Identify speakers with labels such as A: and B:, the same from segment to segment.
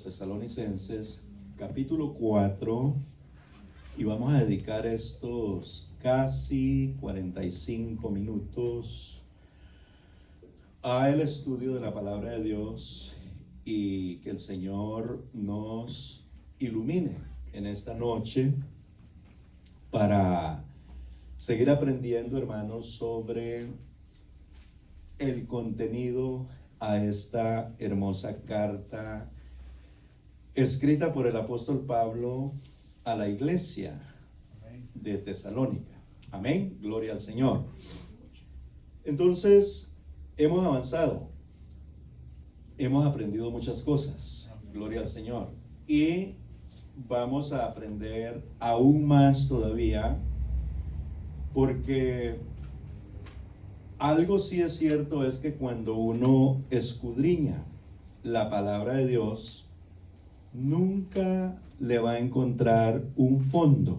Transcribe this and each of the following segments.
A: Tesalonicenses capítulo 4 y vamos a dedicar estos casi 45 minutos al estudio de la palabra de Dios y que el Señor nos ilumine en esta noche para seguir aprendiendo, hermanos, sobre el contenido a esta hermosa carta escrita por el apóstol Pablo a la iglesia de Tesalónica. Amén, gloria al Señor. Entonces, hemos avanzado, hemos aprendido muchas cosas, gloria al Señor, y vamos a aprender aún más todavía, porque algo sí es cierto, es que cuando uno escudriña la palabra de Dios, nunca le va a encontrar un fondo.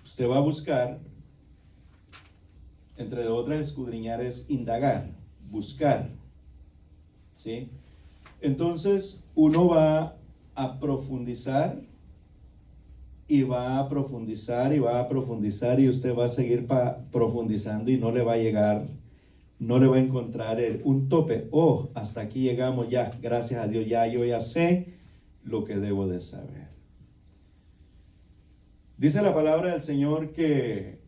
A: Usted va a buscar, entre otras, escudriñar es indagar, buscar, ¿sí? Entonces uno va a profundizar y va a profundizar y va a profundizar, y usted va a seguir profundizando y no le va a llegar, no le va a encontrar un tope. Oh, hasta aquí llegamos ya, gracias a Dios, yo ya sé lo que debo de saber. Dice la palabra del Señor que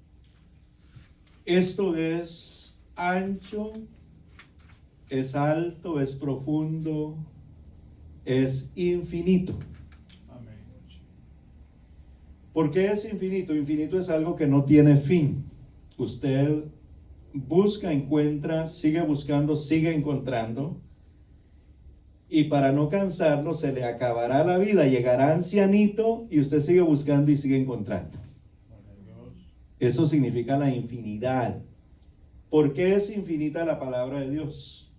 A: esto es ancho, es alto, es profundo, es infinito.
B: Amén.
A: ¿Por qué es infinito? Infinito es algo que no tiene fin. Usted busca, encuentra, sigue buscando, sigue encontrando. Y para no cansarlo, se le acabará la vida, llegará ancianito y usted sigue buscando y sigue encontrando. Eso significa la infinidad. ¿Por qué es infinita la palabra de Dios?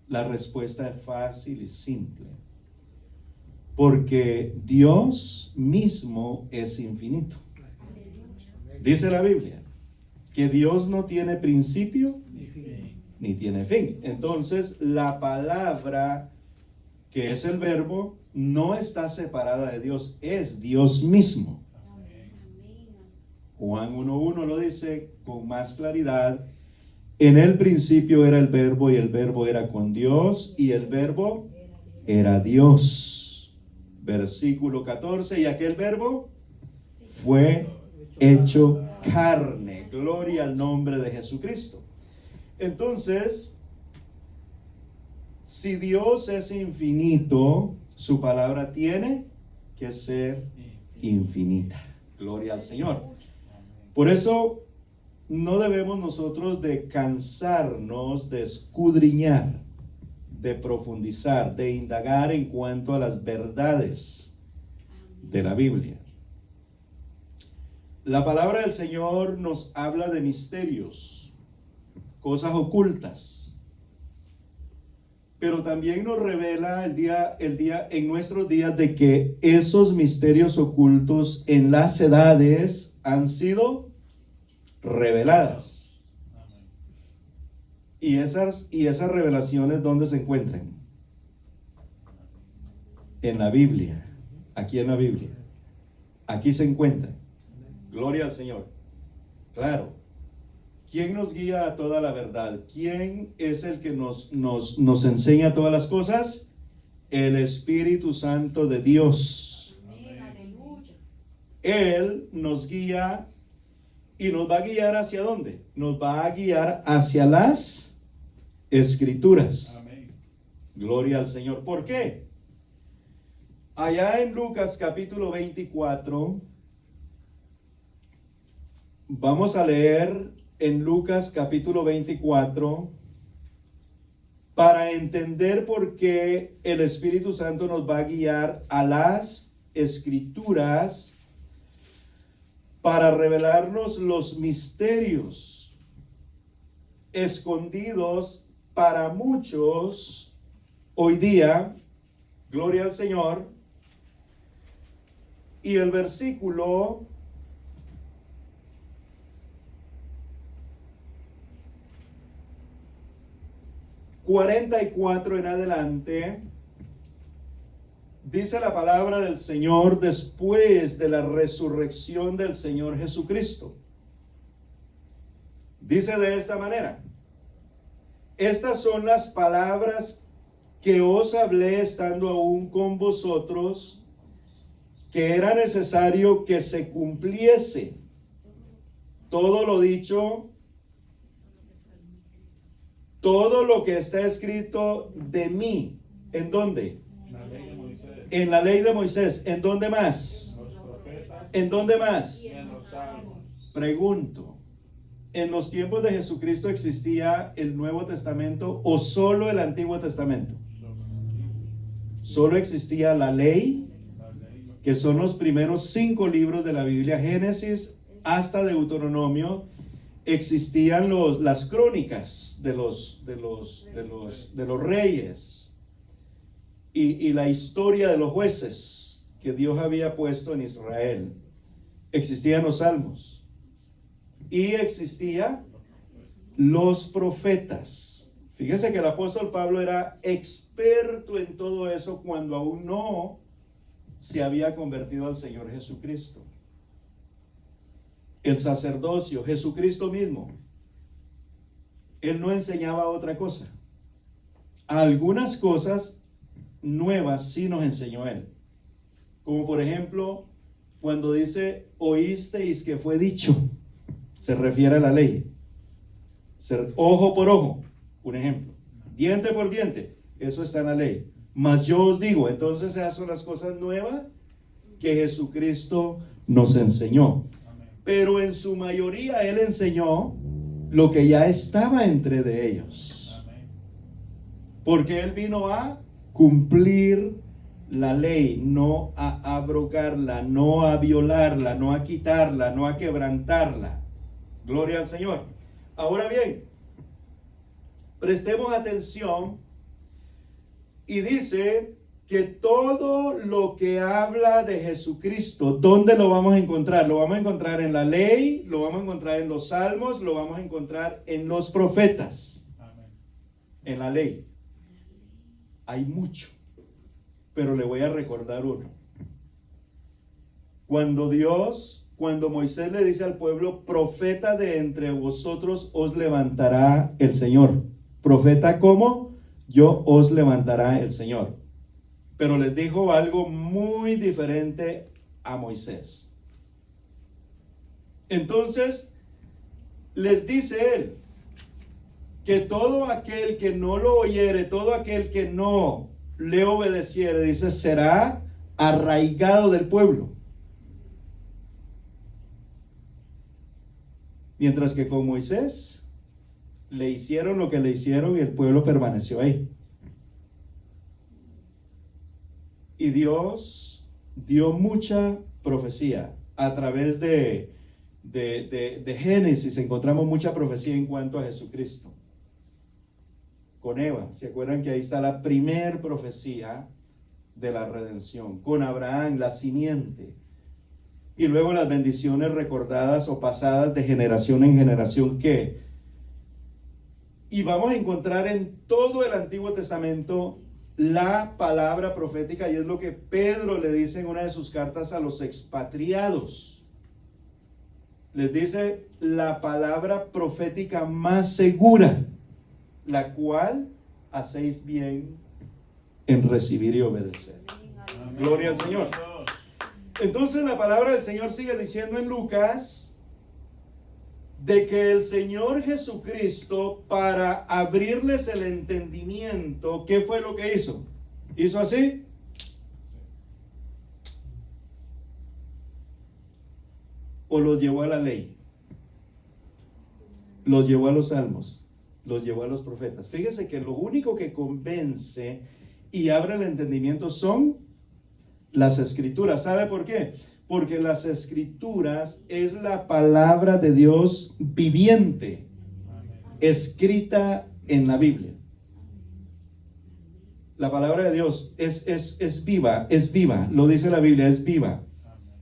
A: La respuesta es fácil y simple. Porque Dios mismo es infinito. Dice la Biblia que Dios no tiene principio ni tiene fin. Entonces, la palabra, que es el verbo, no está separada de Dios, es Dios mismo. Juan 1:1 lo dice con más claridad: en el principio era el verbo, y el verbo era con Dios, y el verbo era Dios. Versículo 14, y aquel verbo fue hecho carne. Gloria al nombre de Jesucristo. Entonces, si Dios es infinito, su palabra tiene que ser infinita. Gloria al Señor. Por eso no debemos nosotros de cansarnos de escudriñar, de profundizar, de indagar en cuanto a las verdades de la Biblia. La palabra del Señor nos habla de misterios, cosas ocultas, pero también nos revela el día en nuestros días de que esos misterios ocultos en las edades han sido reveladas. Y esas revelaciones, ¿dónde se encuentran? En la Biblia. Aquí en la Biblia. Aquí se encuentran. Gloria al Señor. Claro. ¿Quién nos guía a toda la verdad? ¿Quién es el que nos enseña todas las cosas? El Espíritu Santo de Dios. Él nos guía y nos va a guiar ¿hacia dónde? Nos va a guiar hacia las Escrituras.
B: Amén.
A: Gloria al Señor. ¿Por qué? Allá en Lucas capítulo 24, vamos a leer en Lucas capítulo 24 para entender por qué el Espíritu Santo nos va a guiar a las Escrituras para revelarnos los misterios escondidos para muchos hoy día. Gloria al Señor. Y el versículo 44 en adelante dice la palabra del Señor después de la resurrección del Señor Jesucristo. Dice de esta manera: estas son las palabras que os hablé estando aún con vosotros, que era necesario que se cumpliese todo lo dicho, todo lo que está escrito de mí. ¿En dónde? En la ley de Moisés. ¿En dónde más? ¿En dónde más? Pregunto, ¿en los tiempos de Jesucristo existía el Nuevo Testamento o solo el Antiguo Testamento? Solo existía la ley, que son los primeros 5 libros de la Biblia, Génesis hasta Deuteronomio. Existían las crónicas de los reyes y la historia de los jueces que Dios había puesto en Israel. Existían los salmos y existían los profetas. Fíjese que el apóstol Pablo era experto en todo eso cuando aún no se había convertido al Señor Jesucristo. El sacerdocio, Jesucristo mismo, Él no enseñaba otra cosa. Algunas cosas nuevas sí nos enseñó Él. Como por ejemplo, cuando dice, oísteis que fue dicho, se refiere a la ley. Ojo por ojo, un ejemplo. Diente por diente, eso está en la ley. Mas yo os digo, entonces esas son las cosas nuevas que Jesucristo nos enseñó. Pero en su mayoría Él enseñó lo que ya estaba entre de ellos. Porque Él vino a cumplir la ley, no a abrogarla, no a violarla, no a quitarla, no a quebrantarla. Gloria al Señor. Ahora bien, prestemos atención y dice que todo lo que habla de Jesucristo, ¿dónde lo vamos a encontrar? Lo vamos a encontrar en la ley, lo vamos a encontrar en los salmos, lo vamos a encontrar en los profetas. Amén. En la ley. Hay mucho, pero le voy a recordar uno. Cuando Moisés le dice al pueblo, profeta de entre vosotros os levantará el Señor. Profeta, ¿cómo? Yo os levantará el Señor. Pero les dijo algo muy diferente a Moisés. Entonces, les dice él, que todo aquel que no lo oyere, todo aquel que no le obedeciere, dice, será arraigado del pueblo. Mientras que con Moisés le hicieron lo que le hicieron y el pueblo permaneció ahí. Y Dios dio mucha profecía. A través de Génesis encontramos mucha profecía en cuanto a Jesucristo. Con Eva, ¿se acuerdan que ahí está la primer profecía de la redención? Con Abraham, la simiente. Y luego las bendiciones recordadas o pasadas de generación en generación. ¿Qué? Y vamos a encontrar en todo el Antiguo Testamento la palabra profética, y es lo que Pedro le dice en una de sus cartas a los expatriados. Les dice la palabra profética más segura, la cual hacéis bien en recibir y obedecer. Amén. Gloria al Señor. Entonces la palabra del Señor sigue diciendo en Lucas de que el Señor Jesucristo, para abrirles el entendimiento, ¿qué fue lo que hizo? ¿Hizo así? ¿O los llevó a la ley? Los llevó a los salmos, los llevó a los profetas. Fíjese que lo único que convence y abre el entendimiento son las escrituras. ¿Sabe por qué? Porque las escrituras es la palabra de Dios viviente, escrita en la Biblia. La palabra de Dios es viva, lo dice la Biblia, es viva.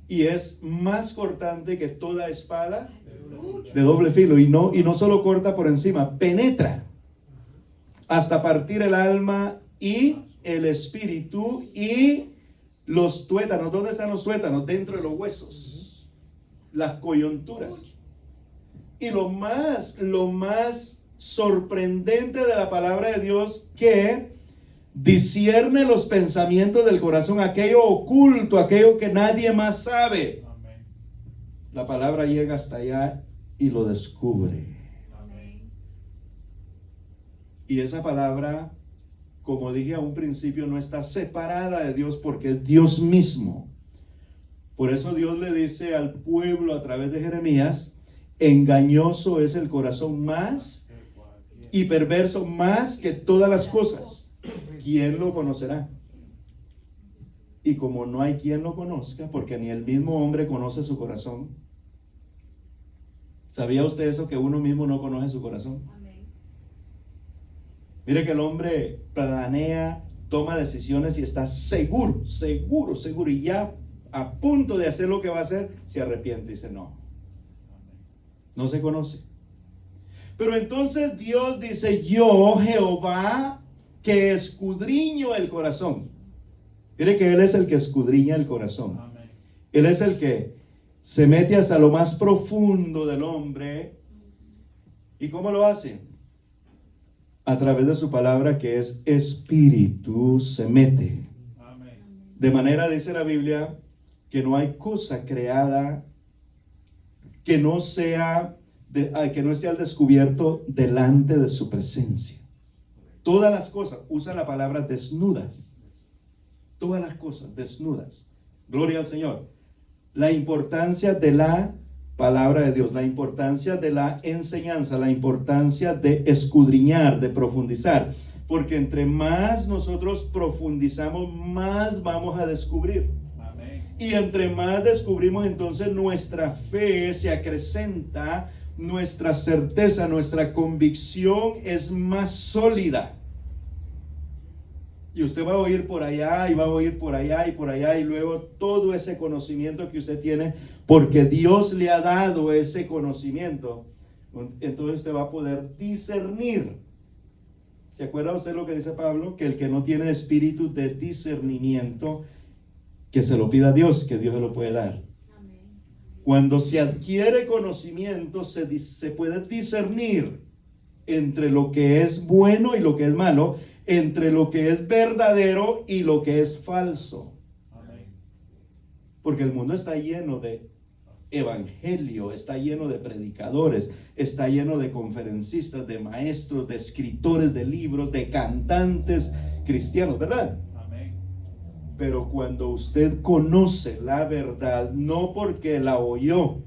A: Y es más cortante que toda espada de doble filo. Y no solo corta por encima, penetra hasta partir el alma y el espíritu y Los tuétanos, ¿dónde están los tuétanos? Dentro de los huesos, las coyunturas. Y lo más sorprendente de la palabra de Dios, que discierne los pensamientos del corazón, aquello oculto, aquello que nadie más sabe. Amén. La palabra llega hasta allá y lo descubre. Amén. Y esa palabra, como dije a un principio, no está separada de Dios porque es Dios mismo. Por eso Dios le dice al pueblo a través de Jeremías: engañoso es el corazón más y perverso más que todas las cosas. ¿Quién lo conocerá? Y como no hay quien lo conozca, porque ni el mismo hombre conoce su corazón. ¿Sabía usted eso, que uno mismo no conoce su corazón? Amén. Mire que el hombre planea, toma decisiones y está seguro, y ya a punto de hacer lo que va a hacer, se arrepiente y dice no. No se conoce. Pero entonces Dios dice: yo, Jehová, que escudriño el corazón. Mire que Él es el que escudriña el corazón. Amén. Él es el que se mete hasta lo más profundo del hombre. ¿Y cómo lo hace? A través de su palabra, que es espíritu, se mete. Amén. De manera, dice la Biblia, que no hay cosa creada que no esté al descubierto delante de su presencia. Todas las cosas, usa la palabra desnudas. Todas las cosas desnudas. Gloria al Señor. La importancia de la palabra de Dios, la importancia de la enseñanza, la importancia de escudriñar, de profundizar. Porque entre más nosotros profundizamos, más vamos a descubrir. Amén. Y entre más descubrimos, entonces nuestra fe se acrecenta, nuestra certeza, nuestra convicción es más sólida. Y usted va a oír por allá, y va a oír por allá, y por allá, y luego todo ese conocimiento que usted tiene, porque Dios le ha dado ese conocimiento, entonces usted va a poder discernir. ¿Se acuerda usted lo que dice Pablo? Que el que no tiene espíritu de discernimiento, que se lo pida a Dios, que Dios se lo puede dar. Cuando se adquiere conocimiento, se puede discernir entre lo que es bueno y lo que es malo, entre lo que es verdadero y lo que es falso. Amén. Porque el mundo está lleno de evangelio, está lleno de predicadores, está lleno de conferencistas, de maestros, de escritores de libros, de cantantes cristianos, ¿verdad? Pero cuando usted conoce la verdad, no porque la oyó,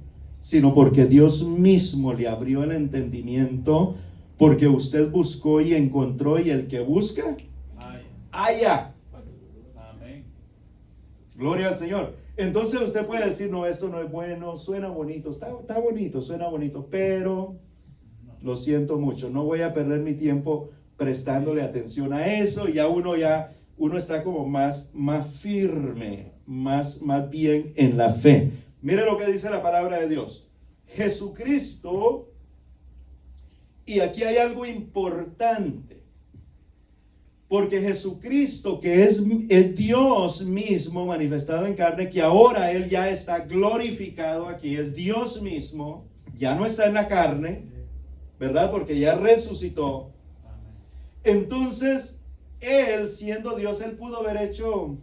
A: sino porque Dios mismo le abrió el entendimiento, porque usted buscó y encontró, y el que busca, halla. Amén. Gloria al Señor. Entonces usted puede decir: no, esto no es bueno, suena bonito, está bonito, suena bonito, pero lo siento mucho, no voy a perder mi tiempo prestándole atención a eso. Ya uno está como más firme, más bien en la fe. Mire lo que dice la palabra de Dios. Jesucristo, y aquí hay algo importante, porque Jesucristo, que es Dios mismo manifestado en carne, que ahora Él ya está glorificado aquí, es Dios mismo, ya no está en la carne, ¿verdad? Porque ya resucitó. Entonces, Él, siendo Dios, Él pudo haber hecho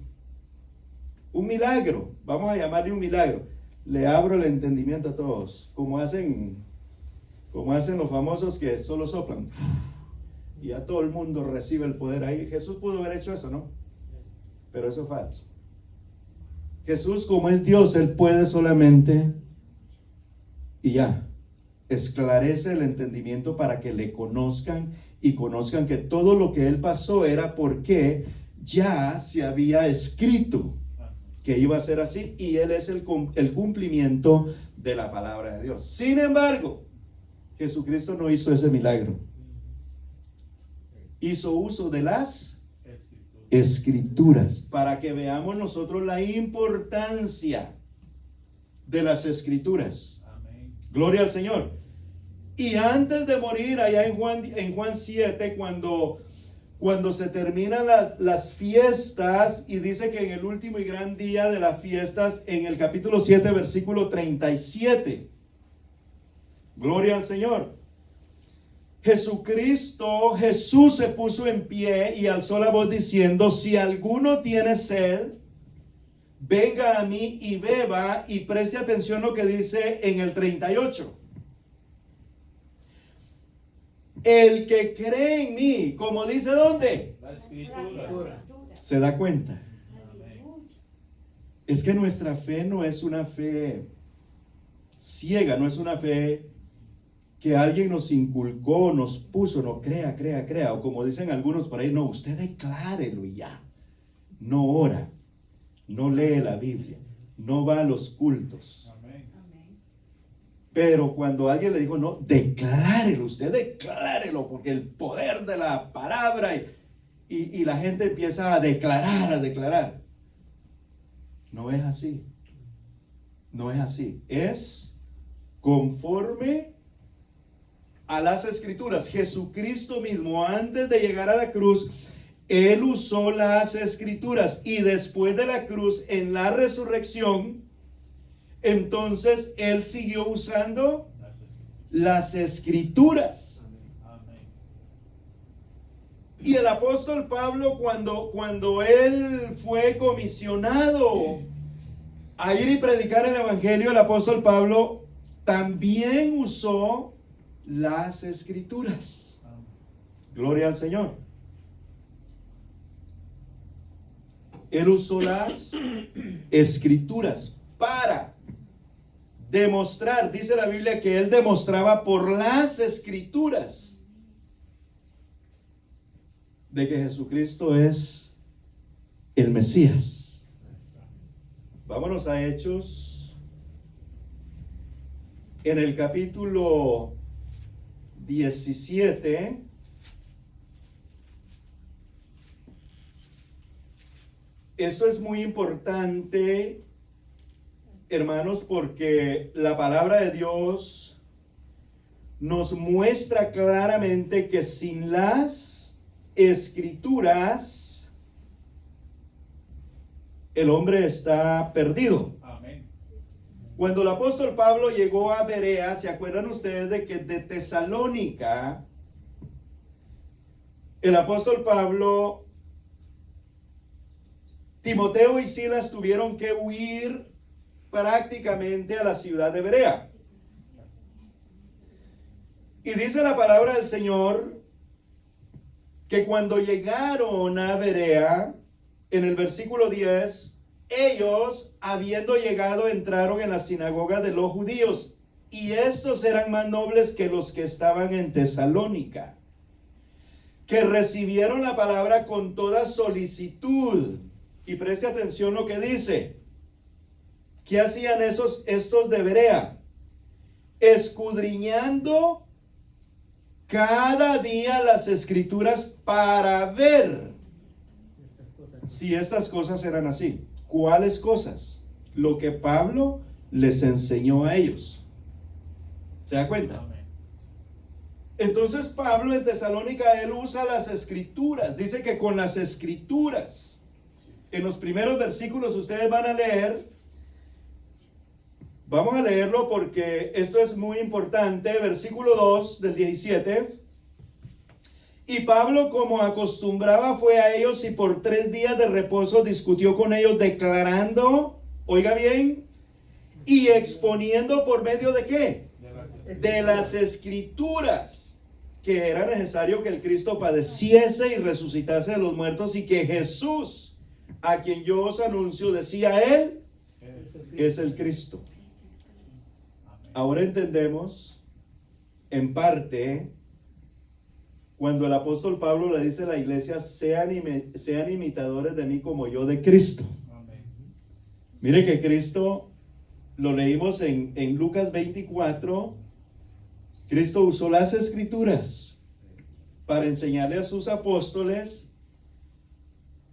A: un milagro. Vamos a llamarle un milagro. Le abro el entendimiento a todos, como hacen los famosos que solo soplan y a todo el mundo recibe el poder ahí. Jesús pudo haber hecho eso, ¿no? Pero eso es falso. Jesús, como es Dios, Él puede solamente, y ya, esclarece el entendimiento para que le conozcan, y conozcan que todo lo que Él pasó era porque ya se había escrito que iba a ser así, y Él es el cumplimiento de la palabra de Dios. Sin embargo, Jesucristo no hizo ese milagro. Hizo uso de las Escrituras, para que veamos nosotros la importancia de las Escrituras. Amén. Gloria al Señor. Y antes de morir, allá en Juan 7, cuando cuando se terminan las fiestas, y dice que en el último y gran día de las fiestas, en el capítulo 7, versículo 37, gloria al Señor, Jesús se puso en pie y alzó la voz diciendo: si alguno tiene sed, venga a mí y beba. Y preste atención lo que dice en el 38. El que cree en mí, como dice, ¿dónde?
B: La Escritura.
A: ¿Se da cuenta? Es que nuestra fe no es una fe ciega, no es una fe que alguien nos inculcó, nos puso, no, crea, o como dicen algunos por ahí, no, usted declárelo y ya. No ora, no lee la Biblia, no va a los cultos. Pero cuando alguien le dijo, no, declárelo, usted declárelo, porque el poder de la palabra, y la gente empieza a declarar. No es así. No es así. Es conforme a las Escrituras. Jesucristo mismo, antes de llegar a la cruz, Él usó las Escrituras, y después de la cruz, en la resurrección, entonces Él siguió usando las Escrituras. Y el apóstol Pablo, cuando él fue comisionado a ir y predicar el evangelio, el apóstol Pablo también usó las Escrituras. Gloria al Señor. Él usó las Escrituras para demostrar, dice la Biblia, que él demostraba por las Escrituras de que Jesucristo es el Mesías. Vámonos a Hechos, en el capítulo 17. Esto es muy importante, hermanos, porque la palabra de Dios nos muestra claramente que sin las Escrituras el hombre está perdido.
B: Amén.
A: Cuando el apóstol Pablo llegó a Berea, ¿se acuerdan ustedes de que de Tesalónica el apóstol Pablo, Timoteo y Silas tuvieron que huir prácticamente a la ciudad de Berea? Y dice la palabra del Señor que cuando llegaron a Berea, en el versículo 10, ellos, habiendo llegado, entraron en la sinagoga de los judíos, y estos eran más nobles que los que estaban en Tesalónica, que recibieron la palabra con toda solicitud. Y preste atención lo que dice. ¿Qué hacían estos de Berea? Escudriñando cada día las Escrituras para ver si estas cosas eran así. ¿Cuáles cosas? Lo que Pablo les enseñó a ellos. ¿Se da cuenta? Entonces Pablo en Tesalónica, él usa las Escrituras. Dice que con las Escrituras, en los primeros versículos ustedes van a leer. Vamos a leerlo porque esto es muy importante. Versículo 2 del 17. Y Pablo, como acostumbraba, fue a ellos y por 3 días de reposo discutió con ellos, declarando, oiga bien, y exponiendo por medio de ¿qué? De las Escrituras, que era necesario que el Cristo padeciese y resucitase de los muertos, y que Jesús, a quien yo os anuncio, decía él, es el Cristo. Ahora entendemos en parte cuando el apóstol Pablo le dice a la iglesia: sean imitadores de mí como yo de Cristo. Amén. Mire que Cristo, lo leímos en Lucas 24, Cristo usó las Escrituras para enseñarle a sus apóstoles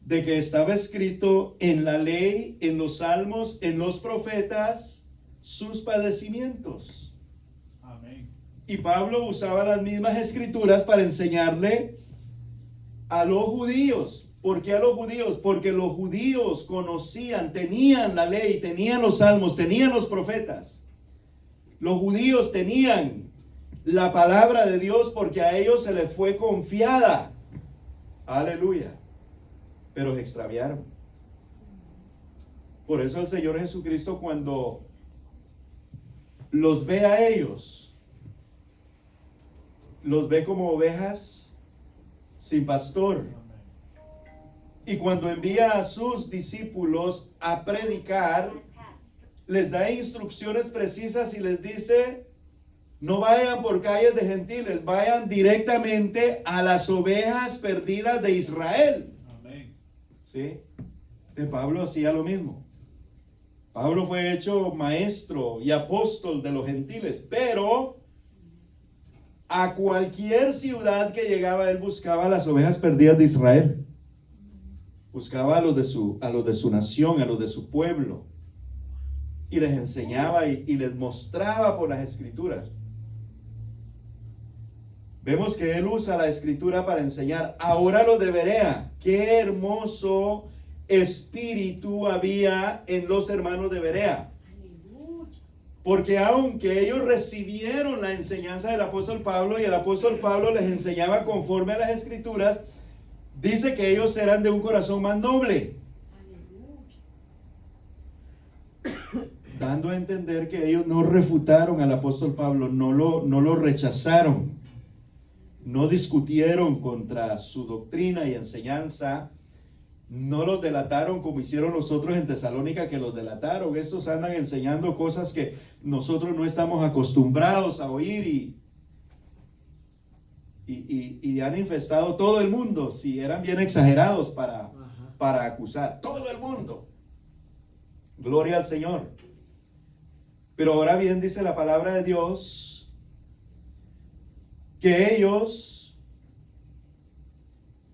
A: de que estaba escrito en la ley, en los salmos, en los profetas, sus padecimientos. Amén. Y Pablo usaba las mismas Escrituras para enseñarle a los judíos. ¿Por qué a los judíos? Porque los judíos conocían, tenían la ley, tenían los salmos, tenían los profetas. Los judíos tenían la palabra de Dios porque a ellos se les fue confiada. Aleluya. Pero se extraviaron. Por eso el Señor Jesucristo, cuando los ve a ellos, los ve como ovejas sin pastor. Y cuando envía a sus discípulos a predicar, les da instrucciones precisas y les dice: no vayan por calles de gentiles, vayan directamente a las ovejas perdidas de Israel. Amén. ¿Sí? De Pablo hacía lo mismo. Pablo fue hecho maestro y apóstol de los gentiles, pero a cualquier ciudad que llegaba, él buscaba a las ovejas perdidas de Israel. Buscaba a los de su nación, a los de su pueblo. Y les enseñaba y les mostraba por las escrituras. Vemos que él usa la escritura para enseñar. Ahora los de Berea, qué hermoso espíritu había en los hermanos de Berea. Porque aunque ellos recibieron la enseñanza del apóstol Pablo y el apóstol Pablo les enseñaba conforme a las escrituras, dice que ellos eran de un corazón más noble. Dando a entender que ellos no refutaron al apóstol Pablo, no lo rechazaron, no discutieron contra su doctrina y enseñanza, no los delataron como hicieron los otros en Tesalónica, que los delataron. Estos andan enseñando cosas que nosotros no estamos acostumbrados a oír y han infestado todo el mundo. Si eran bien exagerados para acusar todo el mundo. Gloria al Señor. Pero ahora bien dice la palabra de Dios que ellos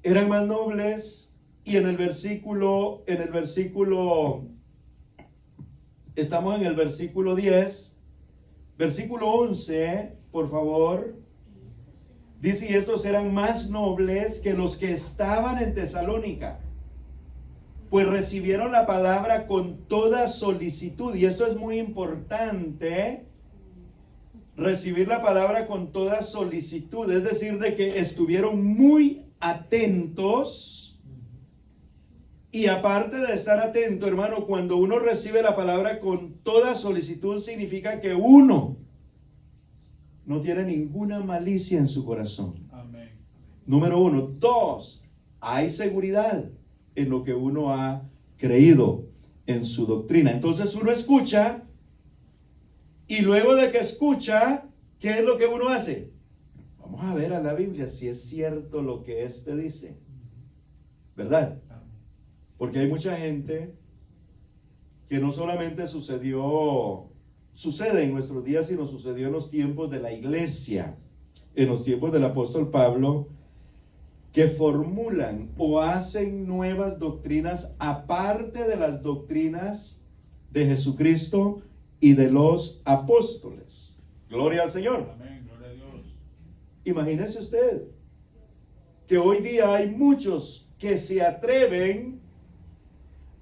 A: eran más nobles. Y en el versículo, estamos en el versículo 10, versículo 11, por favor, dice: y estos eran más nobles que los que estaban en Tesalónica, pues recibieron la palabra con toda solicitud. Y esto es muy importante, recibir la palabra con toda solicitud, es decir, de que estuvieron muy atentos. Y aparte de estar atento, hermano, cuando uno recibe la palabra con toda solicitud, significa que uno no tiene ninguna malicia en su corazón. Amén. Número uno. Dos, hay seguridad en lo que uno ha creído en su doctrina. Entonces uno escucha, y luego de que escucha, ¿qué es lo que uno hace? Vamos a ver a la Biblia si es cierto lo que éste dice. ¿Verdad? Porque hay mucha gente que no solamente sucede en nuestros días, sino sucedió en los tiempos de la iglesia, en los tiempos del apóstol Pablo, que formulan o hacen nuevas doctrinas aparte de las doctrinas de Jesucristo y de los apóstoles. Gloria al Señor. Amén, gloria a Dios. Imagínese usted que hoy día hay muchos que se atreven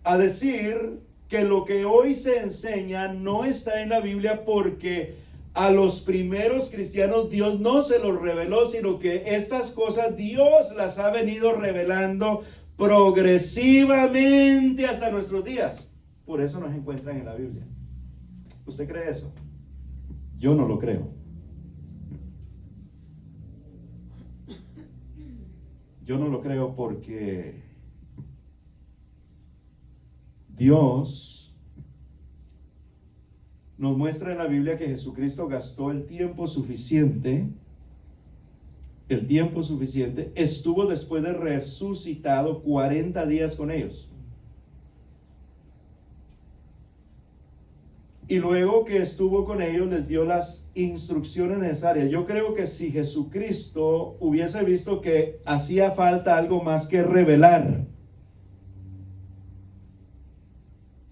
A: a decir que lo que hoy se enseña no está en la Biblia, porque a los primeros cristianos Dios no se los reveló, sino que estas cosas Dios las ha venido revelando progresivamente hasta nuestros días. Por eso nos encuentran en la Biblia. ¿Usted cree eso? Yo no lo creo. Yo no lo creo porque Dios nos muestra en la Biblia que Jesucristo gastó el tiempo suficiente, estuvo después de resucitado 40 días con ellos. Y luego que estuvo con ellos les dio las instrucciones necesarias. Yo creo que si Jesucristo hubiese visto que hacía falta algo más que revelar,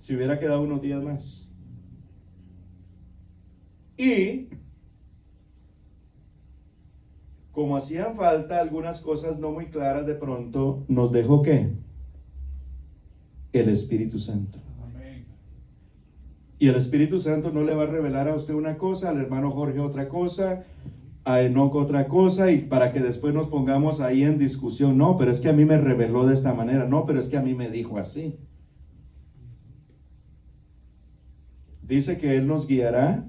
A: se hubiera quedado unos días más. Y como hacían falta algunas cosas no muy claras de pronto, nos dejó ¿qué? El Espíritu Santo. Y el Espíritu Santo no le va a revelar a usted una cosa, al hermano Jorge otra cosa, a Enoch otra cosa, y para que después nos pongamos ahí en discusión. No, pero es que a mí me reveló de esta manera. No, pero es que a mí me dijo así. Dice que Él nos guiará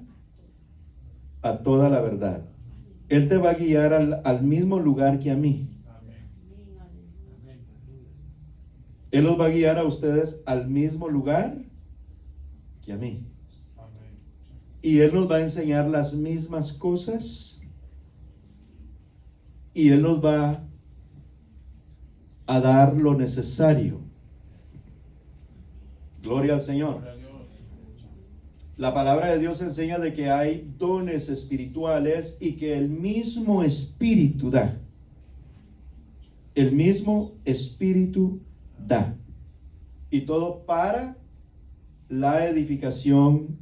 A: a toda la verdad. Él te va a guiar al mismo lugar que a mí. Él los va a guiar a ustedes al mismo lugar que a mí. Y Él nos va a enseñar las mismas cosas. Y Él nos va a dar lo necesario. Gloria al Señor. La palabra de Dios enseña de que hay dones espirituales y que el mismo Espíritu da. El mismo Espíritu da. Y todo para la edificación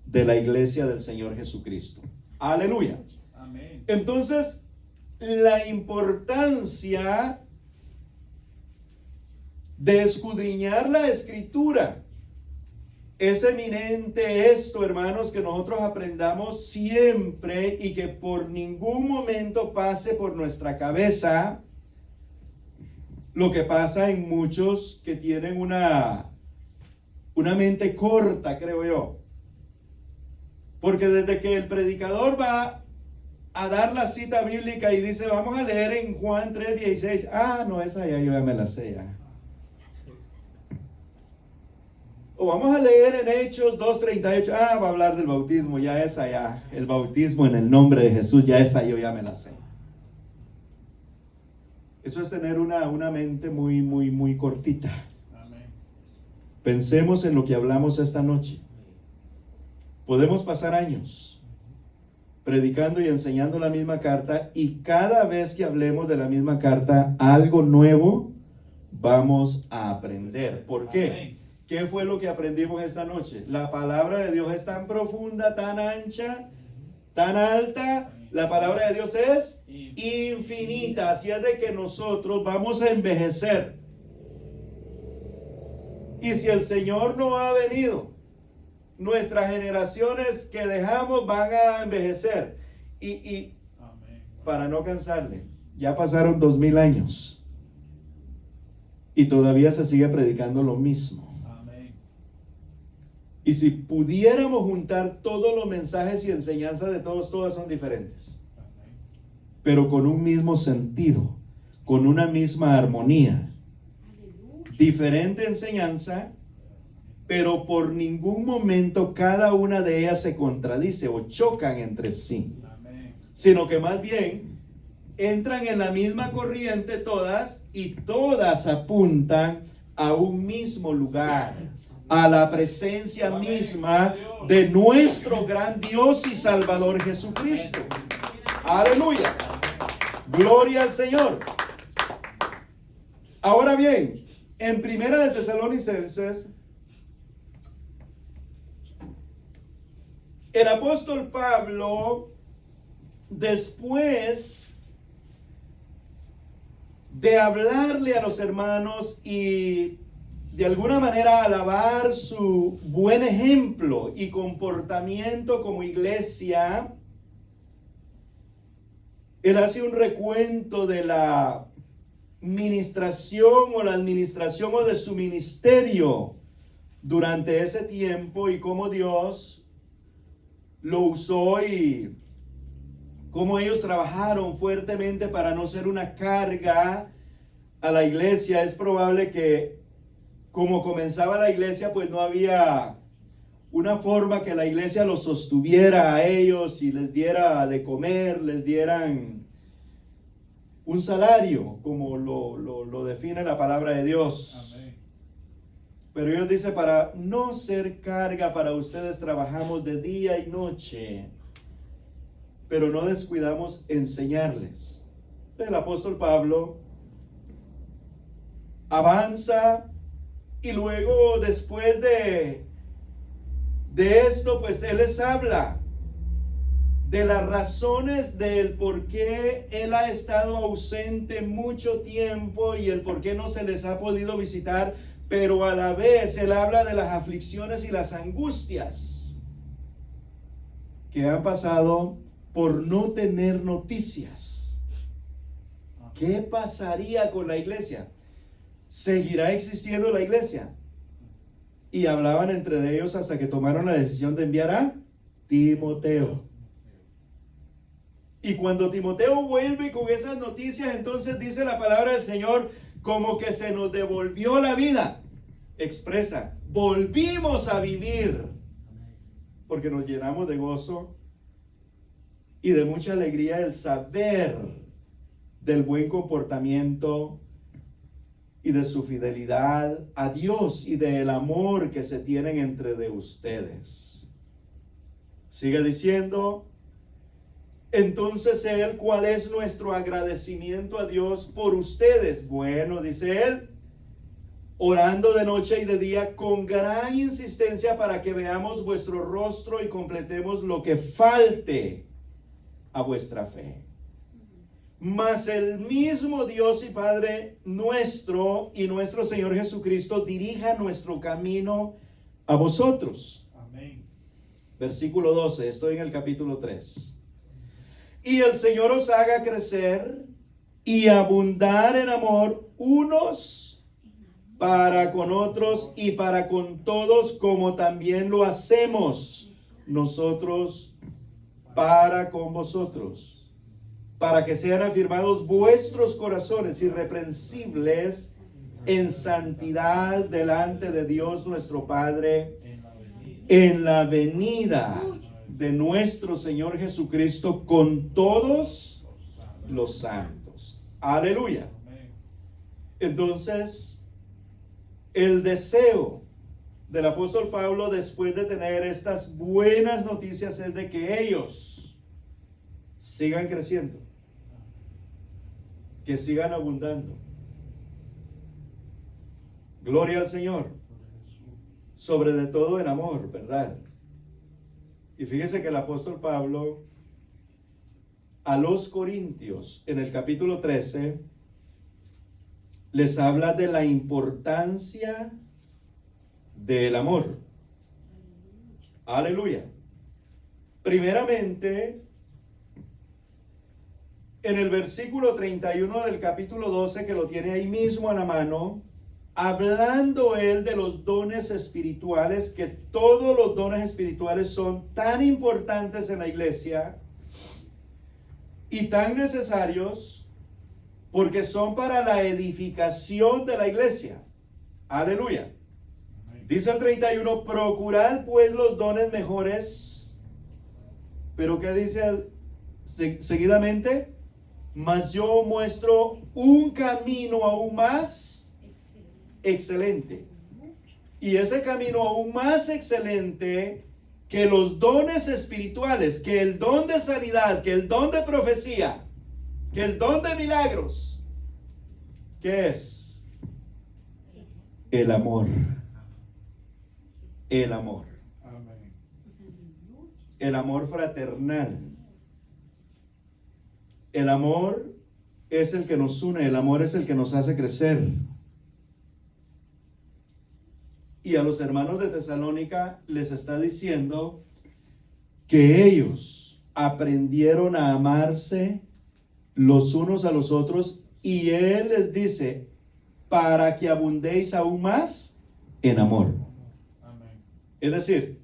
A: de la iglesia del Señor Jesucristo. Aleluya. Amén. Entonces, la importancia de escudriñar la Escritura. Es eminente esto, hermanos, que nosotros aprendamos siempre y que por ningún momento pase por nuestra cabeza lo que pasa en muchos que tienen una mente corta, creo yo. Porque desde que el predicador va a dar la cita bíblica y dice, vamos a leer en Juan 3:16, no, esa ya yo ya me la sé ya. O vamos a leer en Hechos 2:38, va a hablar del bautismo, ya esa ya, el bautismo en el nombre de Jesús, ya esa yo ya me la sé. Eso es tener una mente muy cortita. Amén. Pensemos en lo que hablamos esta noche. Podemos pasar años predicando y enseñando la misma carta, y cada vez que hablemos de la misma carta, algo nuevo vamos a aprender. ¿Por qué? Amén. ¿Qué fue lo que aprendimos esta noche? La palabra de Dios es tan profunda, tan ancha, tan alta. La palabra de Dios es infinita. Así es de que nosotros vamos a envejecer. Y si el Señor no ha venido, nuestras generaciones que dejamos van a envejecer. Y para no cansarle, ya pasaron 2000 años. Y todavía se sigue predicando lo mismo. Y si pudiéramos juntar todos los mensajes y enseñanzas de todos, todas son diferentes. Pero con un mismo sentido, con una misma armonía. Diferente enseñanza, pero por ningún momento cada una de ellas se contradice o chocan entre sí. Sino que más bien entran en la misma corriente todas, y todas apuntan a un mismo lugar, a la presencia misma de nuestro gran Dios y Salvador Jesucristo. Aleluya. Gloria al Señor. Ahora bien, en Primera de Tesalonicenses, el apóstol Pablo, después de hablarle a los hermanos y de alguna manera alabar su buen ejemplo y comportamiento como iglesia, él hace un recuento de la ministración o la administración o de su ministerio durante ese tiempo, y cómo Dios lo usó y cómo ellos trabajaron fuertemente para no ser una carga a la iglesia. Es probable que como comenzaba la iglesia, pues no había una forma que la iglesia los sostuviera a ellos y les diera de comer, les dieran un salario, como lo define la palabra de Dios. Amén. Pero Dios dice, para no ser carga para ustedes, trabajamos de día y noche, pero no descuidamos enseñarles. El apóstol Pablo avanza, y luego, después de esto, pues él les habla de las razones del por qué Él ha estado ausente mucho tiempo y el por qué no se les ha podido visitar, pero a la vez Él habla de las aflicciones y las angustias que han pasado por no tener noticias. ¿Qué pasaría con la iglesia? ¿Seguirá existiendo la iglesia? Y hablaban entre ellos hasta que tomaron la decisión de enviar a Timoteo. Y cuando Timoteo vuelve con esas noticias, entonces dice la palabra del Señor, como que se nos devolvió la vida. Expresa, volvimos a vivir. Porque nos llenamos de gozo y de mucha alegría el saber del buen comportamiento y de su fidelidad a Dios y del amor que se tienen entre de ustedes. Sigue diciendo, entonces Él, ¿cuál es nuestro agradecimiento a Dios por ustedes? Bueno, dice Él, orando de noche y de día con gran insistencia para que veamos vuestro rostro y completemos lo que falte a vuestra fe. Mas el mismo Dios y Padre nuestro y nuestro Señor Jesucristo dirija nuestro camino a vosotros. Amén. Versículo 12, estoy en el capítulo 3. Y el Señor os haga crecer y abundar en amor unos para con otros y para con todos, como también lo hacemos nosotros para con vosotros, para que sean afirmados vuestros corazones irreprensibles en santidad delante de Dios nuestro Padre en la venida de nuestro Señor Jesucristo con todos los santos. Aleluya. Entonces, el deseo del apóstol Pablo después de tener estas buenas noticias es de que ellos sigan creciendo, que sigan abundando. Gloria al Señor. Sobre de todo en amor, ¿verdad? Y fíjese que el apóstol Pablo a los Corintios en el capítulo 13 les habla de la importancia del amor. Aleluya. Primeramente, en el versículo 31 del capítulo 12, que lo tiene ahí mismo a la mano, hablando él de los dones espirituales, que todos los dones espirituales son tan importantes en la iglesia y tan necesarios porque son para la edificación de la iglesia. Aleluya. Dice el 31, procurad pues los dones mejores, pero ¿qué dice seguidamente? Mas yo muestro un camino aún más excelente. Y ese camino aún más excelente que los dones espirituales, que el don de sanidad, que el don de profecía, que el don de milagros, ¿qué es? El amor. El amor. El amor fraternal. El amor es el que nos une, el amor es el que nos hace crecer. Y a los hermanos de Tesalónica les está diciendo que ellos aprendieron a amarse los unos a los otros, y Él les dice, para que abundéis aún más en amor. Amén. Es decir,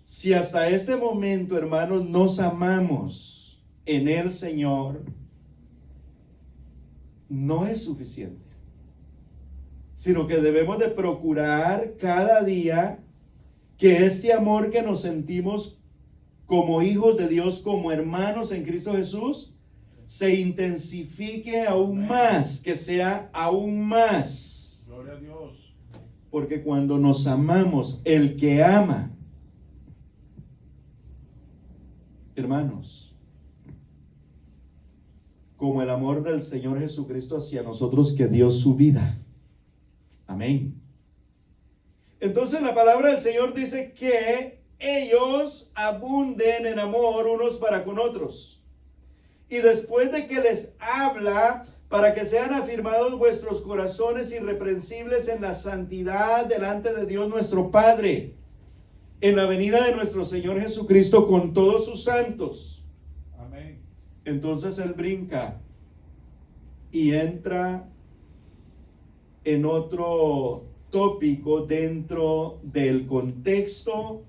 A: si hasta este momento, hermanos, nos amamos en el Señor, no es suficiente, sino que debemos de procurar cada día que este amor que nos sentimos como hijos de Dios, como hermanos en Cristo Jesús, se intensifique aún más, que sea aún más. Gloria a Dios. Porque cuando nos amamos, el que ama, hermanos, como el amor del Señor Jesucristo hacia nosotros, que dio su vida. Amén. Entonces la palabra del Señor dice que ellos abunden en amor unos para con otros. Y después de que les habla, para que sean afirmados vuestros corazones irreprensibles en la santidad delante de Dios nuestro Padre, en la venida de nuestro Señor Jesucristo con todos sus santos.
B: Amén.
A: Entonces él brinca y entra en otro tópico dentro del contexto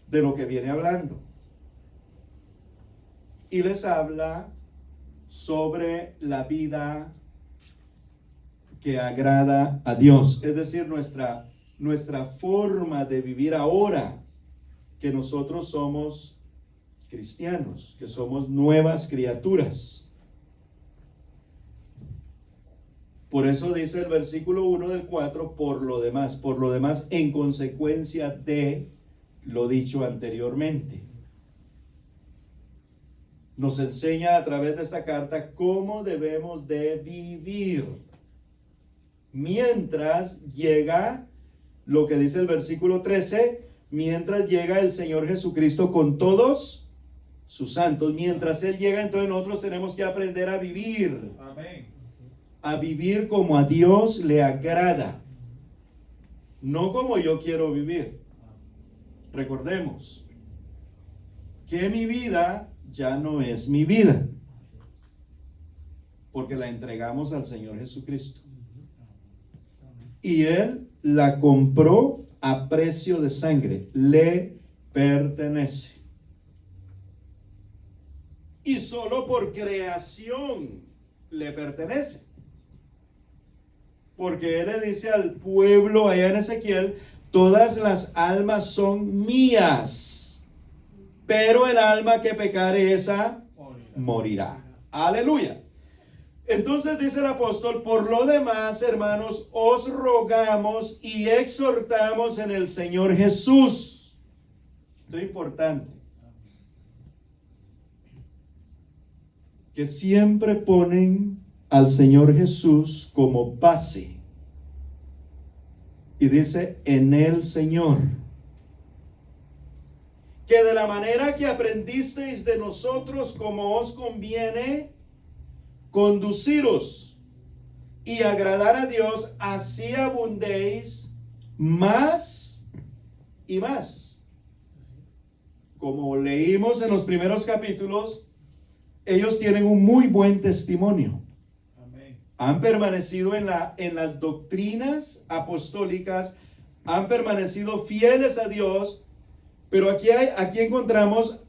A: de lo que viene hablando. Y les habla sobre la vida que agrada a Dios, es decir, nuestra forma de vivir ahora que nosotros somos cristianos, que somos nuevas criaturas. Por eso dice el versículo 1 del 4, por lo demás en consecuencia de lo dicho anteriormente. Nos enseña a través de esta carta cómo debemos de vivir mientras llega lo que dice el versículo 13, mientras llega el Señor Jesucristo con todos sus santos. Mientras Él llega, entonces nosotros tenemos que aprender a vivir.
B: Amén.
A: A vivir como a Dios le agrada, no como yo quiero vivir. Recordemos que mi vida ya no es mi vida, porque la entregamos al Señor Jesucristo. Y Él la compró a precio de sangre, le pertenece. Y solo por creación le pertenece. Porque Él le dice al pueblo allá en Ezequiel, todas las almas son mías, pero el alma que pecare esa morirá. Aleluya. Entonces dice el apóstol, por lo demás, hermanos, os rogamos y exhortamos en el Señor Jesús. Esto es importante. Que siempre ponen al Señor Jesús como base. Y dice, en el Señor. Que de la manera que aprendisteis de nosotros como os conviene, conduciros y agradar a Dios, así abundéis más y más. Como leímos en los primeros capítulos, ellos tienen un muy buen testimonio.
B: Amén.
A: Han permanecido en las doctrinas apostólicas, han permanecido fieles a Dios, pero aquí encontramos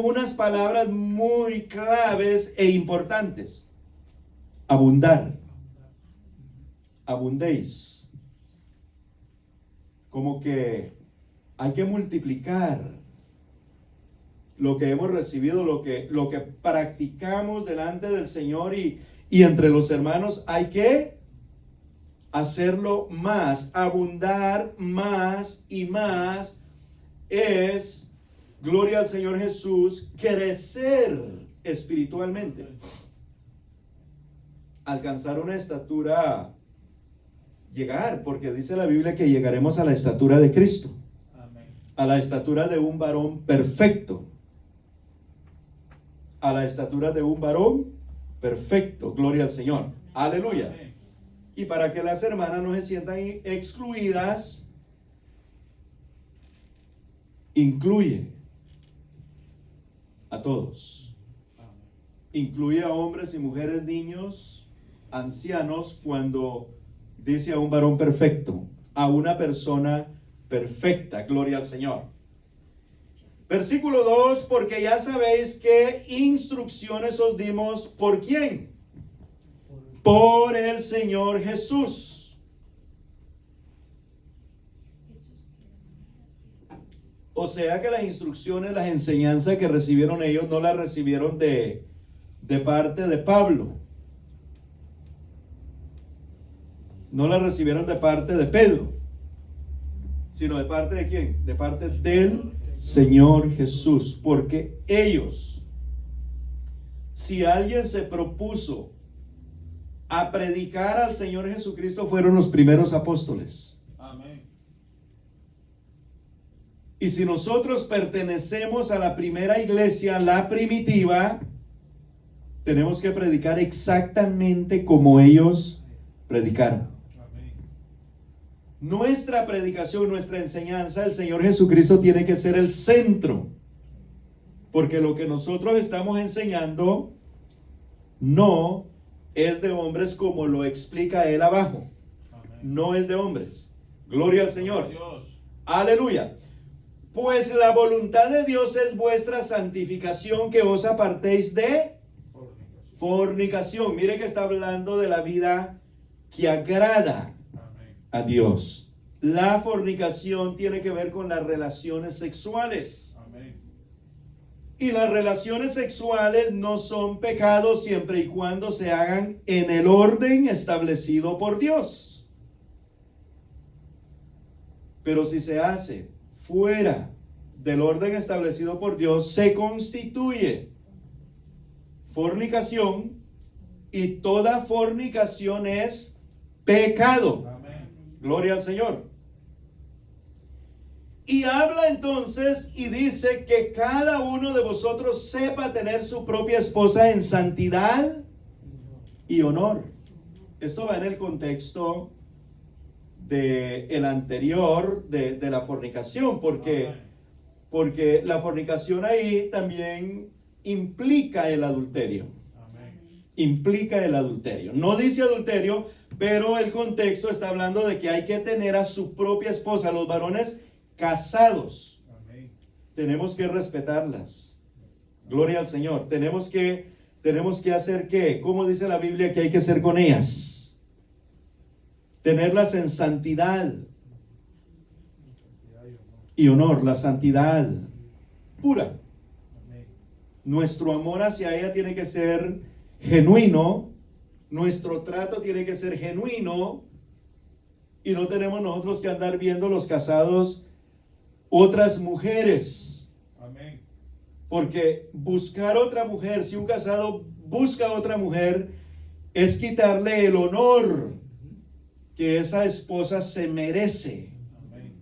A: unas palabras muy claves e importantes. Abundar. Abundéis. Como que hay que multiplicar lo que hemos recibido, lo que practicamos delante del Señor y entre los hermanos. Hay que hacerlo más, abundar más y más. Es, gloria al Señor Jesús, crecer espiritualmente, alcanzar una estatura, llegar, porque dice la Biblia que llegaremos a la estatura de Cristo.
B: Amén.
A: A la estatura de un varón perfecto, a la estatura de un varón perfecto, gloria al Señor, aleluya.
B: Amén.
A: Y para que las hermanas no se sientan excluidas, incluye a todos. Incluye a hombres y mujeres, niños, ancianos, cuando dice a un varón perfecto, a una persona perfecta, gloria al Señor. Versículo 2, porque ya sabéis qué instrucciones os dimos, ¿por quién? Por el Señor Jesús. O sea que las instrucciones, las enseñanzas que recibieron ellos no las recibieron de parte de Pablo. No las recibieron de parte de Pedro, sino de parte de quién? De parte del Señor Jesús. Porque ellos, si alguien se propuso a predicar al Señor Jesucristo, fueron los primeros apóstoles.
B: Amén.
A: Y si nosotros pertenecemos a la primera iglesia, la primitiva, tenemos que predicar exactamente como ellos predicaron. Nuestra predicación, nuestra enseñanza, el Señor Jesucristo tiene que ser el centro, porque lo que nosotros estamos enseñando no es de hombres como lo explica él abajo. No es de hombres. Gloria al Señor. Aleluya. Pues la voluntad de Dios es vuestra santificación, que os apartéis de fornicación. Mire que está hablando de la vida que agrada a Dios. La fornicación tiene que ver con las relaciones sexuales. Y las relaciones sexuales no son pecados siempre y cuando se hagan en el orden establecido por Dios. Pero si se hace fuera del orden establecido por Dios, se constituye fornicación, y toda fornicación es pecado. Amén. Gloria al Señor. Y habla entonces y dice que cada uno de vosotros sepa tener su propia esposa en santidad y honor. Esto va en el contexto de el anterior de la fornicación, porque la fornicación ahí también implica el adulterio. Implica el adulterio. No dice adulterio, pero el contexto está hablando de que hay que tener a su propia esposa. Los varones casados, tenemos que respetarlas. Gloria al Señor. Tenemos que hacer ¿qué? ¿Cómo dice la Biblia que hay que hacer con ellas? Tenerlas en santidad y honor. La santidad pura. Nuestro amor hacia ella tiene que ser genuino. Nuestro trato tiene que ser genuino. Y no tenemos nosotros que andar viendo los casados otras mujeres. Amén. Porque buscar otra mujer, si un casado busca otra mujer, es quitarle el honor que esa esposa se merece. Amén.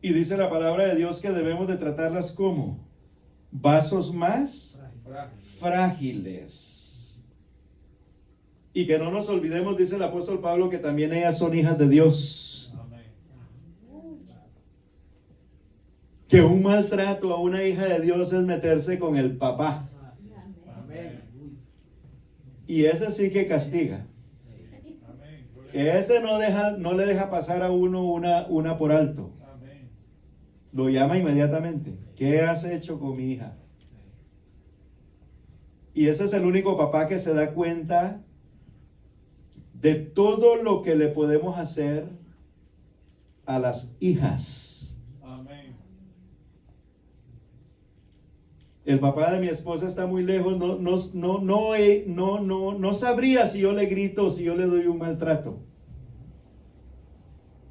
A: Y dice la palabra de Dios que debemos de tratarlas como vasos más frágiles. Y que no nos olvidemos, dice el apóstol Pablo, que también ellas son hijas de Dios. Que un maltrato a una hija de Dios es meterse con el papá. Y ese sí que castiga. Ese no le deja pasar a uno una por alto. Lo llama inmediatamente. ¿Qué has hecho con mi hija? Y ese es el único papá que se da cuenta de todo lo que le podemos hacer a las hijas. El papá de mi esposa está muy lejos, no sabría si yo le grito o si yo le doy un maltrato.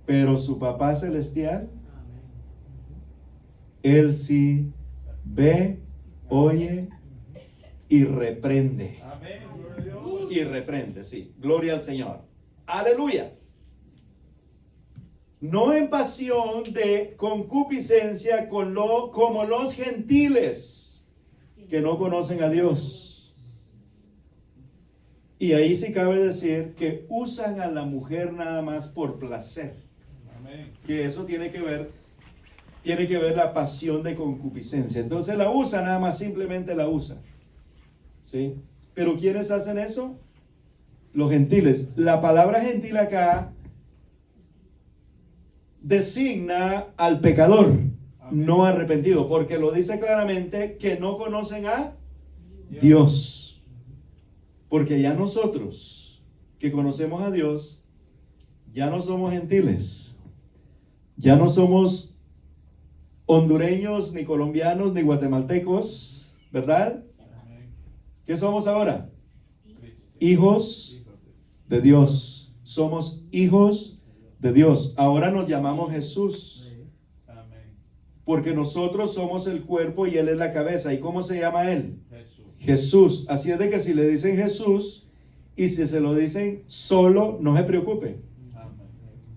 A: Pero su papá celestial, él sí ve, oye y reprende. Y reprende, sí. Gloria al Señor. Aleluya. No en pasión de concupiscencia como los gentiles que no conocen a Dios. Y ahí sí cabe decir que usan a la mujer nada más por placer. Amén. Que eso tiene que ver la pasión de concupiscencia. Entonces la usa nada más, simplemente la usa. ¿Sí? Pero ¿quiénes hacen eso? Los gentiles. La palabra gentil acá designa al pecador. Amén. No arrepentido, porque lo dice claramente que no conocen a Dios. Porque ya nosotros que conocemos a Dios, ya no somos gentiles, ya no somos hondureños, ni colombianos, ni guatemaltecos, ¿verdad? Amén. ¿Qué somos ahora? Hijos de Dios. Somos hijos de Dios. Ahora nos llamamos Jesús. Porque nosotros somos el cuerpo y Él es la cabeza. ¿Y cómo se llama Él? Jesús. Así es de que si le dicen Jesús y si se lo dicen solo, no se preocupe.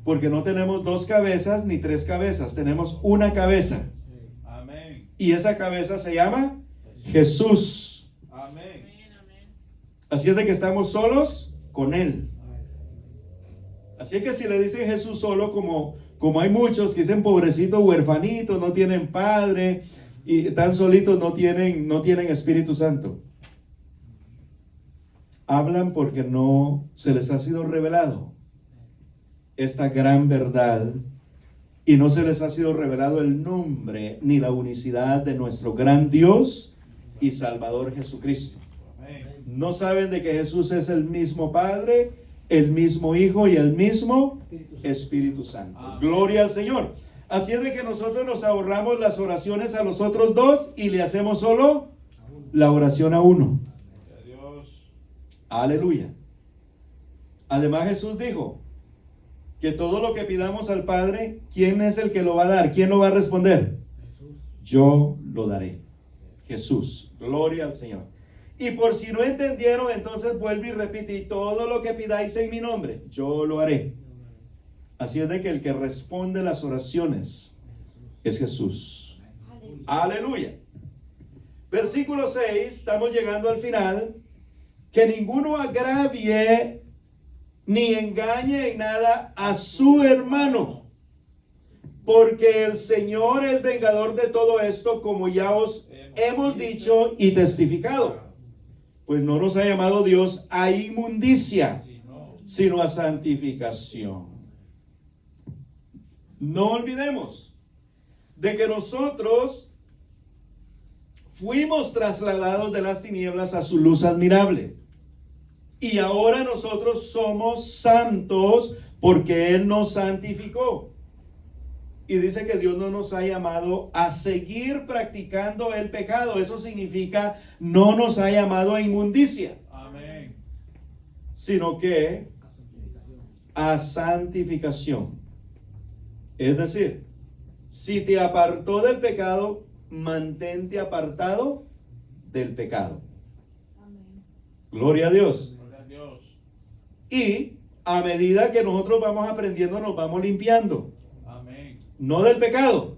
A: Porque no tenemos dos cabezas ni tres cabezas, tenemos una cabeza.
B: Amén.
A: Y esa cabeza se llama Jesús.
B: Amén.
A: Así es de que estamos solos con Él. Así es que si le dicen Jesús solo, como hay muchos que dicen pobrecitos, huerfanitos, no tienen padre y están solitos, no tienen Espíritu Santo. Hablan porque no se les ha sido revelado esta gran verdad y no se les ha sido revelado el nombre ni la unicidad de nuestro gran Dios y Salvador Jesucristo. No saben de que Jesús es el mismo Padre, el mismo Hijo y el mismo Espíritu Santo.
B: Amén.
A: Gloria al Señor. Así es de que nosotros nos ahorramos las oraciones a los otros dos y le hacemos solo la oración a uno.
B: Dios.
A: Aleluya. Además Jesús dijo que todo lo que pidamos al Padre, ¿quién es el que lo va a dar? ¿Quién lo va a responder? Yo lo daré. Jesús. Gloria al Señor. Y por si no entendieron, entonces vuelve y repite, y todo lo que pidáis en mi nombre, yo lo haré. Así es de que el que responde las oraciones es Jesús. Aleluya. Versículo 6, estamos llegando al final. Que ninguno agravie ni engañe en nada a su hermano, porque el Señor es vengador de todo esto, como ya os hemos dicho y testificado. Pues no nos ha llamado Dios a inmundicia, sino a santificación. No olvidemos de que nosotros fuimos trasladados de las tinieblas a su luz admirable. Y ahora nosotros somos santos porque Él nos santificó. Y dice que Dios no nos ha llamado a seguir practicando el pecado. Eso significa no nos ha llamado a inmundicia.
B: Amén.
A: Sino que a santificación. Es decir, si te apartó del pecado, mantente apartado del pecado. Gloria a Dios.
B: Gloria a Dios.
A: Y a medida que nosotros vamos aprendiendo, nos vamos limpiando.
B: Amén.
A: No del pecado,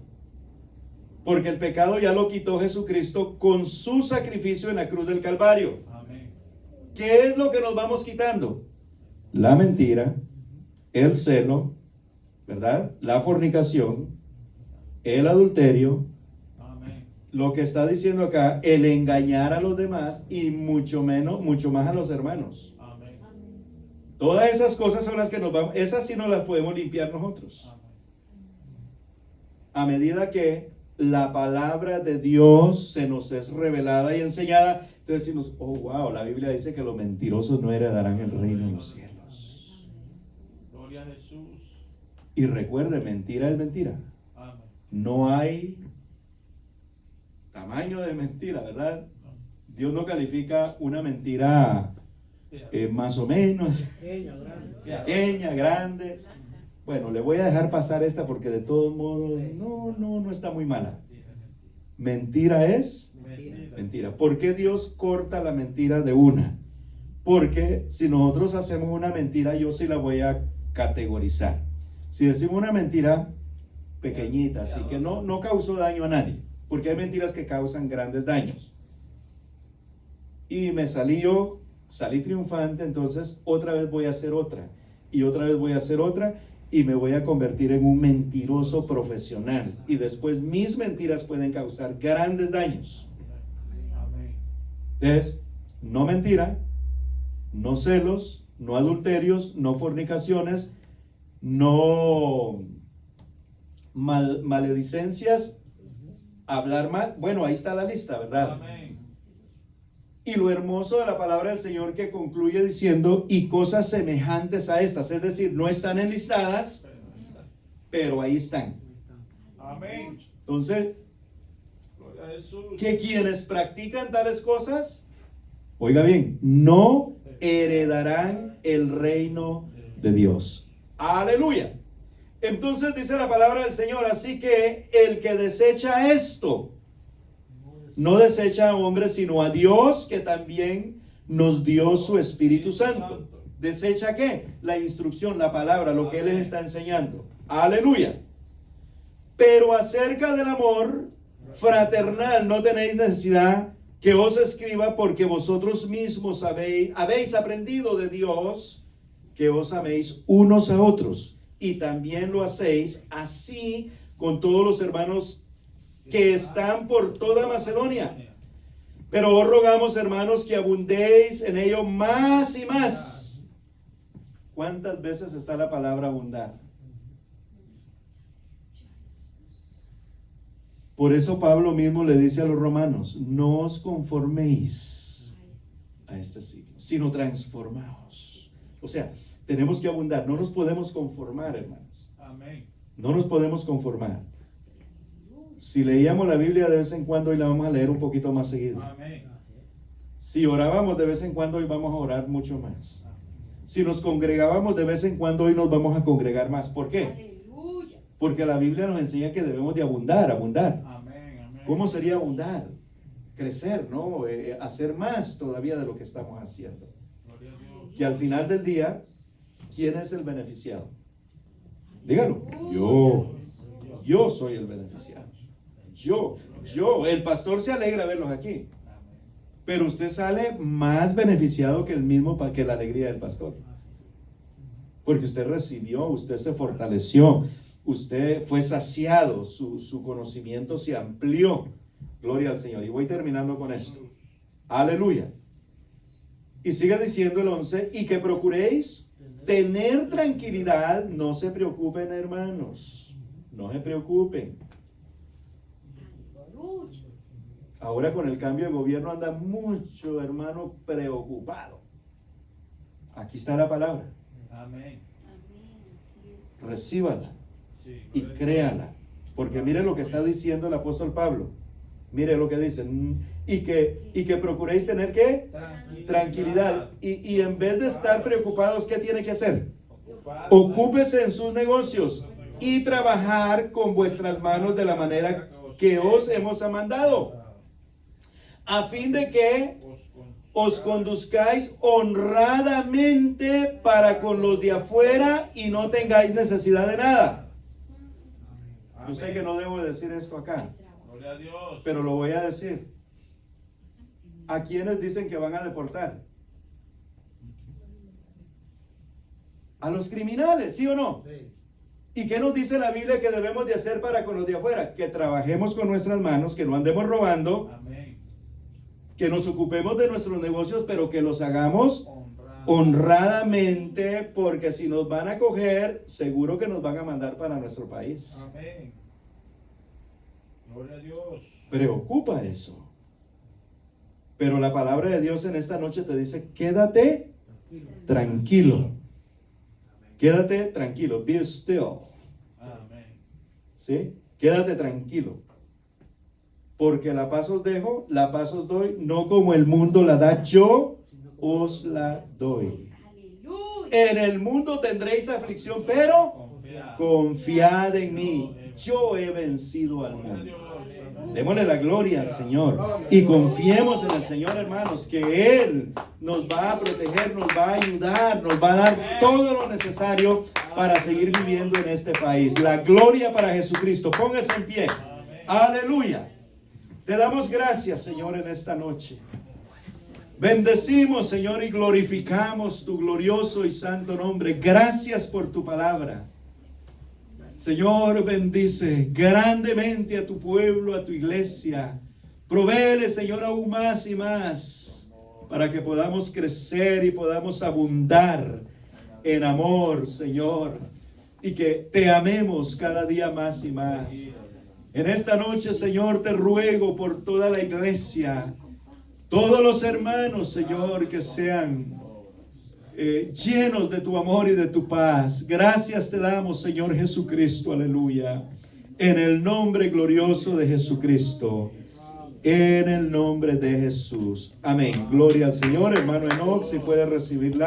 A: porque el pecado ya lo quitó Jesucristo con su sacrificio en la cruz del Calvario.
B: Amén.
A: ¿Qué es lo que nos vamos quitando? La mentira, el celo, ¿verdad? La fornicación, el adulterio,
B: Amén.
A: lo que está diciendo acá, el engañar a los demás y mucho más a los hermanos.
B: Amén.
A: Todas esas cosas son las que nos vamos, esas sí no las podemos limpiar nosotros. A medida que la palabra de Dios se nos es revelada y enseñada, entonces decimos, oh wow, la Biblia dice que los mentirosos no heredarán el reino de los cielos.
B: Gloria a Jesús.
A: Y recuerde, mentira es mentira.
B: Amén.
A: No hay tamaño de mentira, ¿verdad? Dios no califica una mentira más o menos, pequeña, grande. Bueno, le voy a dejar pasar esta porque de todos modos, no está muy mala. Mentira es mentira. ¿Por qué Dios corta la mentira de una? Porque si nosotros hacemos una mentira, yo sí la voy a categorizar. Si decimos una mentira pequeñita, así que no causó daño a nadie, porque hay mentiras que causan grandes daños. Y salí triunfante, entonces otra vez voy a hacer otra, y otra vez voy a hacer otra, y me voy a convertir en un mentiroso profesional. Y después mis mentiras pueden causar grandes daños.
B: Amén.
A: Entonces, no mentira, no celos, no adulterios, no fornicaciones, no maledicencias, hablar mal. Bueno, ahí está la lista, ¿verdad?
B: Amén.
A: Y lo hermoso de la palabra del Señor que concluye diciendo, y cosas semejantes a estas, es decir, no están enlistadas, pero ahí están.
B: Amén.
A: Entonces,
B: Gloria a Jesús.
A: que quienes practican tales cosas, oiga bien, no heredarán el reino de Dios. Aleluya. Entonces dice la palabra del Señor, así que el que desecha esto, no desecha a hombres, sino a Dios, que también nos dio su Espíritu Santo. ¿Desecha qué? La instrucción, la palabra, lo que Él les está enseñando. Aleluya. Pero acerca del amor fraternal no tenéis necesidad que os escriba, porque vosotros mismos habéis aprendido de Dios que os améis unos a otros. Y también lo hacéis así con todos los hermanos que están por toda Macedonia. Pero os rogamos, hermanos, que abundéis en ello más y más. ¿Cuántas veces está la palabra abundar? Por eso Pablo mismo le dice a los romanos: no os conforméis a este siglo, sino transformaos. O sea, tenemos que abundar, no nos podemos conformar, hermanos.
B: Amén.
A: No nos podemos conformar. Si leíamos la Biblia de vez en cuando, hoy la vamos a leer un poquito más seguido.
B: Amén.
A: Si orábamos de vez en cuando, hoy vamos a orar mucho más. Si nos congregábamos de vez en cuando, hoy nos vamos a congregar más. ¿Por qué? Porque la Biblia nos enseña que debemos de abundar.
B: Amén. Amén.
A: ¿Cómo sería abundar? Crecer, ¿no? Hacer más todavía de lo que estamos haciendo.
B: Gloria a Dios.
A: Que al final del día, ¿quién es el beneficiado? Dígalo. Yo soy el beneficiado. Yo. El pastor se alegra verlos aquí. Pero usted sale más beneficiado que el mismo, que la alegría del pastor. Porque usted recibió, usted se fortaleció, usted fue saciado, su conocimiento se amplió. Gloria al Señor. Y voy terminando con esto. Aleluya. Y sigue diciendo el 11, y que procuréis tener tranquilidad. No se preocupen, hermanos. No se preocupen. Ahora con el cambio de gobierno anda mucho hermano preocupado. Aquí está la palabra.
B: Amén.
A: Recíbala
B: Sí,
A: y
B: gloria a Dios.
A: créala. Porque mire lo que está diciendo el apóstol Pablo. Mire lo que dice. Y que procuréis tener ¿qué? Tranquilidad. Y en vez de estar preocupados, ¿qué tiene que hacer? Ocúpese en sus negocios y trabajar con vuestras manos de la manera que os hemos mandado, a fin de que os conduzcáis honradamente para con los de afuera y no tengáis necesidad de nada. Yo sé que no debo decir esto acá,
B: Gloria a Dios.
A: pero lo voy a decir. ¿A quiénes dicen que van a deportar? A los criminales, ¿sí o no? ¿Y qué nos dice la Biblia que debemos de hacer para con los de afuera? Que trabajemos con nuestras manos, que no andemos robando,
B: Amén.
A: que nos ocupemos de nuestros negocios, pero que los hagamos
B: Honrado.
A: honradamente, porque si nos van a coger, seguro que nos van a mandar para nuestro país.
B: Amén. Gloria a Dios.
A: Preocupa eso. Pero la palabra de Dios en esta noche te dice: quédate tranquilo. Quédate tranquilo. Be still.
B: Amén.
A: ¿Sí? Quédate tranquilo. Porque la paz os dejo, la paz os doy, no como el mundo la da, yo os la doy. En el mundo tendréis aflicción, pero confiad en mí. Yo he vencido al mundo. Démosle la gloria al Señor y confiemos en el Señor, hermanos, que Él nos va a proteger, nos va a ayudar, nos va a dar todo lo necesario para seguir viviendo en este país. La gloria para Jesucristo. Póngase en pie. Aleluya. Te damos gracias, Señor, en esta noche. Bendecimos, Señor, y glorificamos tu glorioso y santo nombre. Gracias por tu palabra. Señor, bendice grandemente a tu pueblo, a tu iglesia. Provéele, Señor, aún más y más, para que podamos crecer y podamos abundar en amor, Señor, y que te amemos cada día más y más. En esta noche, Señor, te ruego por toda la iglesia, todos los hermanos, Señor, que sean llenos de tu amor y de tu paz. Gracias te damos, Señor Jesucristo, aleluya. En el nombre glorioso de Jesucristo. En el nombre de Jesús. Amén. Gloria al Señor, hermano Enoch, si puede recibirla.